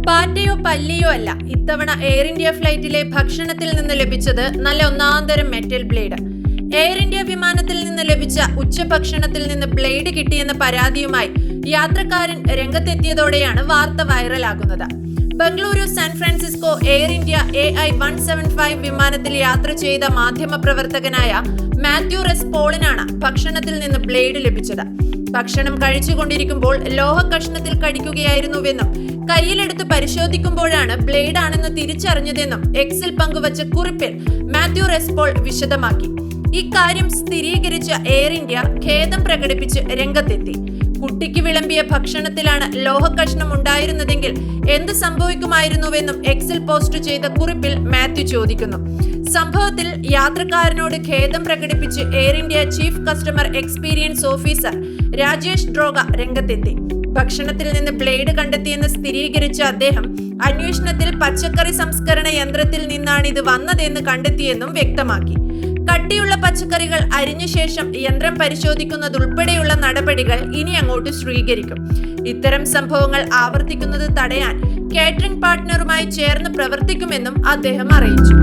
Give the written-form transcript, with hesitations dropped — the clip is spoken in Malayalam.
പാറ്റയോ പല്ലിയോ അല്ല, ഇത്തവണ എയർ ഇന്ത്യ ഫ്ലൈറ്റിലെ ഭക്ഷണത്തിൽ നിന്ന് ലഭിച്ചത് നല്ല ഒന്നാന്തരം മെറ്റൽ ബ്ലേഡ്. എയർ ഇന്ത്യ വിമാനത്തിൽ നിന്ന് ലഭിച്ച ഉച്ചഭക്ഷണത്തിൽ നിന്ന് ബ്ലേഡ് കിട്ടിയെന്ന പരാതിയുമായി യാത്രക്കാരൻ രംഗത്തെത്തിയതോടെയാണ് വാർത്ത വൈറലാകുന്നത്. Bengaluru San Francisco Air India AI-175 വിമാനത്തിൽ യാത്ര ചെയ്ത മാധ്യമപ്രവർത്തകനായ മാത്യു റെസ് പോളിനാണ് ഭക്ഷണത്തിൽ നിന്ന് ബ്ലേഡ് ലഭിച്ചത്. ഭക്ഷണം കഴിച്ചുകൊണ്ടിരിക്കുമ്പോൾ ലോഹ കഷ്ണത്തിൽ കടിക്കുകയായിരുന്നുവെന്നും കയ്യിലെടുത്ത് പരിശോധിക്കുമ്പോഴാണ് ബ്ലേഡ് ആണെന്ന് തിരിച്ചറിഞ്ഞതെന്നും എക്സിൽ പങ്കുവച്ച കുറിപ്പിൽ മാത്യു റെസ് പോൾ വിശദമാക്കി. ഇക്കാര്യം സ്ഥിരീകരിച്ച എയർ ഇന്ത്യ ഖേദം പ്രകടിപ്പിച്ച് രംഗത്തെത്തി. കുട്ടിക്ക് വിളമ്പിയ ഭക്ഷണത്തിലാണ് ലോഹക്കഷ്ണം ഉണ്ടായിരുന്നതെങ്കിൽ എന്ത് സംഭവിക്കുമായിരുന്നുവെന്നും എക്സിൽ പോസ്റ്റ് ചെയ്ത കുറിപ്പിൽ മാത്യു ചോദിക്കുന്നു. സംഭവത്തിൽ യാത്രക്കാരനോട് ഖേദം പ്രകടിപ്പിച്ച് Air India chief customer experience officer Rajesh ഡ്രോഗ രംഗത്തെത്തി. ഭക്ഷണത്തിൽ നിന്ന് ബ്ലേഡ് കണ്ടെത്തിയെന്ന് സ്ഥിരീകരിച്ച അദ്ദേഹം അന്വേഷണത്തിൽ പച്ചക്കറി സംസ്കരണ യന്ത്രത്തിൽ നിന്നാണ് ഇത് വന്നതെന്ന് കണ്ടെത്തിയെന്നും വ്യക്തമാക്കി. കട്ടിയുള്ള പച്ചക്കറികൾ അരിഞ്ഞ ശേഷം യന്ത്രം പരിശോധിക്കുന്നതുൾപ്പെടെയുള്ള നടപടികൾ ഇനി അങ്ങോട്ട് സ്വീകരിക്കും. ഇത്തരം സംഭവങ്ങൾ ആവർത്തിക്കുന്നത് തടയാൻ കേറ്ററിംഗ് പാർട്ട്ണറുമായി ചേർന്ന് പ്രവർത്തിക്കുമെന്നും അദ്ദേഹം അറിയിച്ചു.